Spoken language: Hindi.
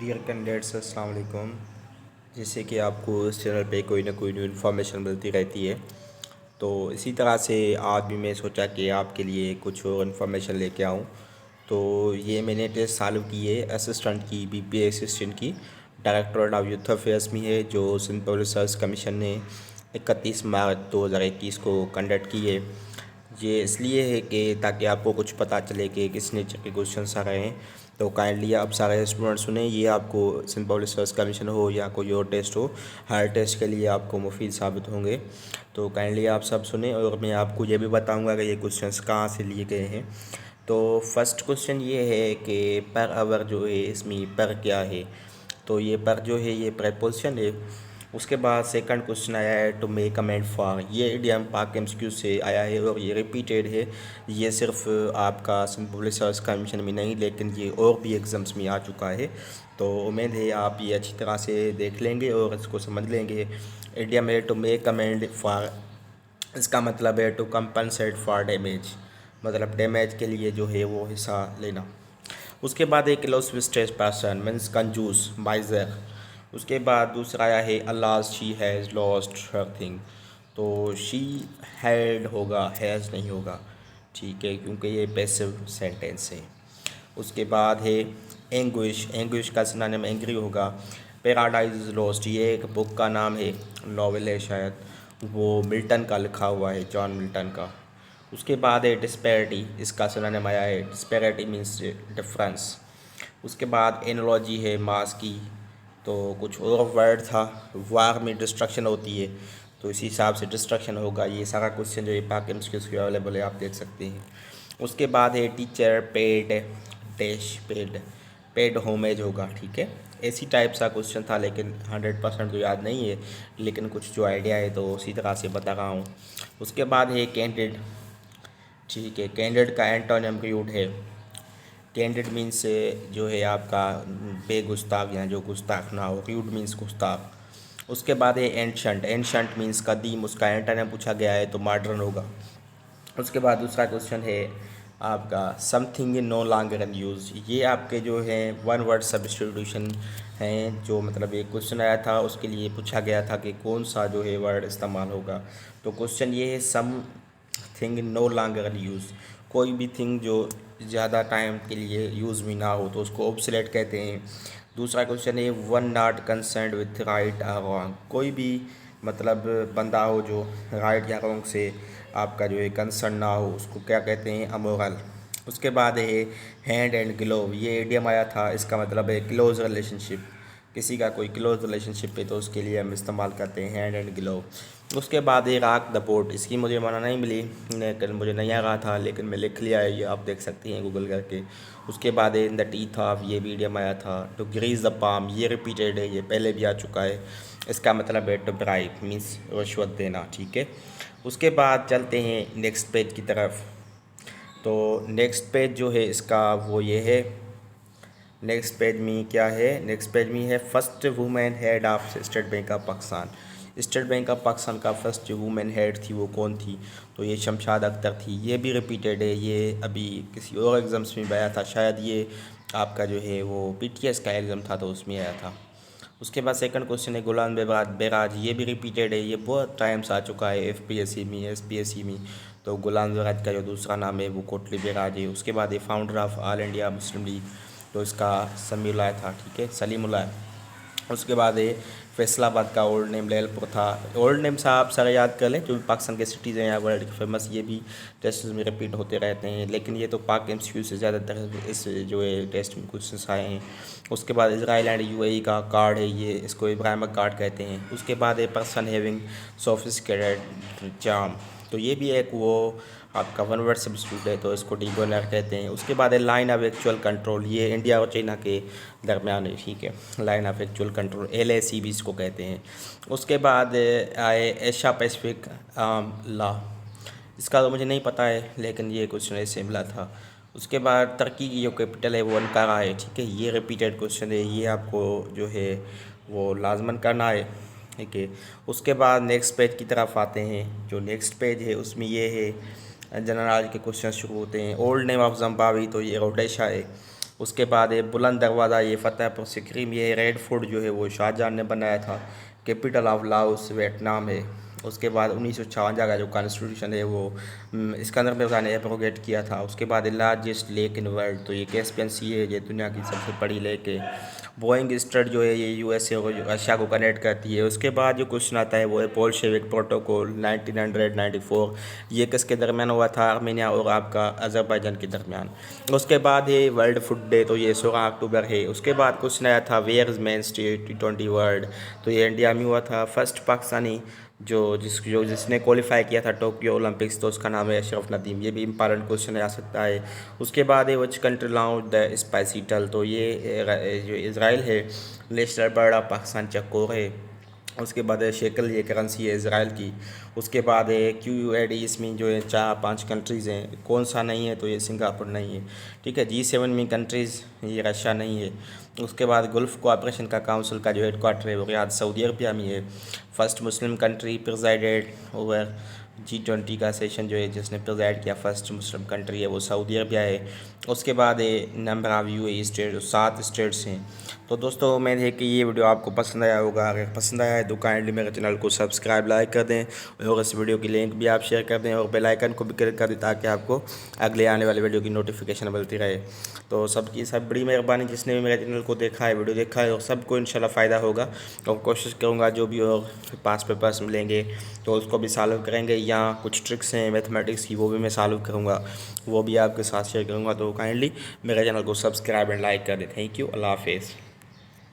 डियर कैंडिडेट्स अस्सलाम वालेकुम। जैसे कि आपको इस चैनल पे कोई ना कोई न्यू इन्फॉर्मेशन मिलती रहती है, तो इसी तरह से आज भी मैं सोचा कि आपके लिए कुछ और इन्फॉर्मेशन लेके आऊँ। तो ये मैंने टेस्ट चालू की है असिस्टेंट की, बीपीए असिस्टेंट की, डायरेक्टोरेट ऑफ यूथ अफेयर्स में है, जो सिंपल रिसर्च कमीशन ने 31 मार्च 2021 को कंडक्ट की है। ये इसलिए है कि ताकि आपको कुछ पता चले कि किस नेचर के क्वेश्चन आ रहे हैं। तो काइंडली आप सारे स्टूडेंट सुने, ये आपको सिंपल रिसर्च कमीशन हो या कोई और टेस्ट हो, हर टेस्ट के लिए आपको मुफीद साबित होंगे। तो काइंडली आप सब सुने और मैं आपको ये भी बताऊंगा कि ये क्वेश्चंस कहाँ से लिए गए हैं। तो फर्स्ट क्वेश्चन ये है कि पर आवर जो है, इसमें पर क्या है। तो ये पर जो है ये प्रेपोजिशन है। उसके बाद सेकंड क्वेश्चन आया है टू मेक कमेंट फॉर। ये इडियम पाक एमसीक्यू से आया है और ये रिपीटेड है। ये सिर्फ आपका सिंपल रिसर्च कमीशन में नहीं, लेकिन ये और भी एग्ज़ाम्स में आ चुका है। तो उम्मीद है आप ये अच्छी तरह से देख लेंगे और इसको समझ लेंगे। इडियम है टू मेक कमेंट फॉर, इसका मतलब है टू कंपनसेट फॉर डैमेज, मतलब डैमेज के लिए जो है वो हिस्सा लेना। उसके बाद एक इलोस्विस्टेज पर्सन मीन्स कंजूस, माइजर। उसके बाद दूसरा आया है अल्लाह she has lost her thing. तो शी हैड होगा, हैज़ नहीं होगा, ठीक है, क्योंकि ये पैसिव सेंटेंस है। उसके बाद है एंग्विश, एंग्विश का सिनोनिम एंग्री होगा। पैराडाइज इज लॉस्ट, ये एक बुक का नाम है, नॉवेल है शायद, वो मिल्टन का लिखा हुआ है, जॉन मिल्टन का। उसके बाद है डिस्पैरिटी, इसका सिनोनिम आया है, डिस्पैरिटी मीन्स डिफरेंस। उसके बाद एनोलॉजी है मास की। तो कुछ और वर्ड था, वार में डिस्ट्रक्शन होती है, तो इसी हिसाब से डिस्ट्रक्शन होगा। ये सारा क्वेश्चन जो है पाक एमसीक्यूज़ के अवेलेबल है, आप देख सकते हैं। उसके बाद है teacher paid dash paid, paid homage होगा, ठीक है। ऐसी टाइप सा क्वेश्चन था, लेकिन 100% तो याद नहीं है, लेकिन कुछ जो आइडिया है तो उसी तरह से बता रहा हूँ। उसके बाद है कैंडिड, ठीक है। कैंडिड का एंटोनिम रूड है। कैंडिड मीन्स जो है आपका बेगुस्ताख या जो गुस्ताख ना हो, रूड मीन्स गुस्ताख। उसके बाद है एंशंट, एंशंट मीन्स कदीम, उसका एंटोनिम पूछा गया है तो मॉडर्न होगा। उसके बाद दूसरा क्वेश्चन है आपका something no longer in use. ये आपके जो है वन वर्ड सब्स्टिट्यूशन हैं, जो मतलब एक क्वेश्चन आया था उसके लिए पूछा गया था कि कौन सा जो है वर्ड इस्तेमाल होगा। तो क्वेश्चन ये है something no longer in use, कोई भी थिंग जो ज़्यादा टाइम के लिए यूज़ में ना हो तो उसको ऑब्सोलेट कहते हैं। दूसरा क्वेश्चन है one not concerned with right और रॉन्ग, कोई भी मतलब बंदा हो जो राइट या रॉन्ग से आपका जो है कंसर्न ना हो, उसको क्या कहते हैं, अमोरल। उसके बाद है हैंड एंड ग्लोव, ये इडियम आया था, इसका मतलब है क्लोज रिलेशनशिप, किसी का कोई क्लोज रिलेशनशिप है तो उसके लिए हम इस्तेमाल करते हैं हैंड एंड ग्लोव। उसके बाद है राक द बोट, इसकी मुझे माना नहीं मिली, लेकिन मुझे नहीं आ रहा था, लेकिन मैं लिख लिया है, ये आप देख सकते हैं गूगल करके। उसके बाद है इन द टीथ ऑफ, ये भी इडियम आया था। टू ग्रीज द पाम, ये रिपीटेड है, ये पहले भी आ चुका है, इसका मतलब है टू ब्राइब मीन्स रिश्वत देना, ठीक है। उसके बाद चलते हैं नेक्स्ट पेज की तरफ। तो नेक्स्ट पेज जो है इसका वो ये है, नेक्स्ट पेज में क्या है, नेक्स्ट पेज में है first women head of state bank of Pakistan. State bank of Pakistan का फर्स्ट जो वुमेन हेड थी वो कौन थी, तो ये शमशाद अख्तर थी। ये भी रिपीटेड है, ये अभी किसी और एग्ज़ाम्स में भी आया था, शायद ये आपका जो है वो पीटीएस का एग्ज़ाम था तो उसमें आया था। उसके बाद सेकंड क्वेश्चन है गुलाम बेराज, ये भी रिपीटेड है, ये बहुत टाइम्स आ चुका है एफपीएससी में, एसपीएससी में। तो गुलाम बेराज का जो दूसरा नाम है वो कोटली बेराज है। उसके बाद ये founder of all India Muslim league, तो इसका समीउल्लाह था, ठीक है, सलीमुल्लाह। उसके बाद ये फैसलाबाद का ओल्ड नेम लैलपुर था। ओल्ड नेम साहब सारे याद कर लें, जो भी पाकिस्तान के सिटीज़ हैं या वर्ल्ड के फेमस, ये भी टेस्ट में रिपीट होते रहते हैं, लेकिन ये तो पाक एमसीक्यू से ज़्यादातर इस जो है टेस्ट में क्वेश्चन आए हैं। उसके बाद इसराइल एंड यूएई का कार्ड है, ये इसको इब्राहिम कार्ड कहते हैं। उसके बाद a person having sophisticated charm, तो ये भी एक वो आपका वन वर्ड सब्स्टिट्यूट है, तो इसको डिगोनर कहते हैं। उसके बाद है लाइन ऑफ एक्चुअल कंट्रोल, ये इंडिया और चाइना के दरमियान है, ठीक है, line of actual control, LAC भी इसको कहते हैं। उसके बाद आए एशिया पैसिफिक लॉ, इसका तो मुझे नहीं पता है, लेकिन ये क्वेश्चन ऐसे मिला था। उसके बाद तुर्की की जो कैपिटल है वो अंकारा है, ठीक है, ये रिपीटेड क्वेश्चन है, ये आपको जो है वो लाजमन करना है, ठीक है। उसके बाद नेक्स्ट पेज की तरफ आते हैं। जो नेक्स्ट पेज है उसमें ये है जनरल नॉलेज के क्वेश्चन शुरू होते हैं। ओल्ड नेम ऑफ जिम्बाब्वे, तो ये रोडेशा है। उसके बाद ये बुलंद दरवाज़ा, ये फतेहपुर सिकरी में, ये रेड फोर्ट जो है वो शाहजहां ने बनाया था। कैपिटल ऑफ लाओस वियतनाम है। उसके बाद 1956 का जो कॉन्स्टिट्यूशन है वो सिकंदर मिर्ज़ा ने एब्रोगेट किया था। उसके बाद लार्जेस्ट लेक इन वर्ल्ड, तो ये कैस्पियन सी है, ये दुनिया की सबसे बड़ी लेक है। बोइंग स्ट्रेट जो है ये यूएसए और रशिया को कनेक्ट करती है। उसके बाद जो क्वेश्चन आता है वो है बोल्शेविक प्रोटोकॉल 1994, ये किसके दरमियान हुआ था? आर्मेनिया और आपका अजरबैजान के दरमियान। उसके बाद है वर्ल्ड फूड डे, तो ये 16 अक्टूबर है। उसके बाद क्वेश्चन आया था where is mains T20 world, तो ये इंडिया में हुआ था। फर्स्ट पाकिस्तानी जिसने क्वालिफाई किया था टोक्यो ओलंपिक्स, तो उसका नाम है अशरफ नदीम। ये भी इंपॉर्टेंट क्वेश्चन आ सकता है। उसके बाद है which country launch the spicy टल, तो ये जो इज़राइल है। नेशनल बर्ड ऑफ पाकिस्तान चकोर है। उसके बाद है शेकल, ये करेंसी है इसराइल की। उसके बाद है QUAD, इसमें जो है 4-5 कंट्रीज़ हैं, कौन सा नहीं है? तो ये सिंगापुर नहीं है। ठीक है, G7 में कंट्रीज़, ये रशिया नहीं है। उसके बाद गल्फ़ कोऑपरेशन का काउंसिल का जो हेडक्वार्टर है वो रियाद सऊदी अरबिया में है। First Muslim country president over G20 का सेशन जो है जिसने प्रेजाइड किया, फर्स्ट मुस्लिम कंट्री है वो सऊदी अरबिया है। उसके बाद है number of UAE state, 7 states हैं। तो दोस्तों उम्मीद है कि ये वीडियो आपको पसंद आया होगा। अगर पसंद आया है तो काइंडली मेरे चैनल को सब्सक्राइब लाइक कर दें और इस वीडियो की लिंक भी आप शेयर कर दें और बेल आइकन को भी क्लिक कर दें ताकि आपको अगले आने वाले वीडियो की नोटिफिकेशन मिलती रहे। तो सबकी सब बड़ी मेहरबानी जिसने भी मेरे चैनल को देखा है, वीडियो देखा है, और सबको इंशाल्लाह फ़ायदा होगा। और कोशिश करूँगा जो भी और पास पेपर्स मिलेंगे तो उसको भी सॉल्व करेंगे, या कुछ ट्रिक्स हैं मैथमेटिक्स की वो भी मैं सॉल्व करूँगा, वो भी आपके साथ शेयर करूँगा। तो काइंडली मेरे चैनल को सब्सक्राइब एंड लाइक कर दें। थैंक यू, अल्लाह हाफिज़।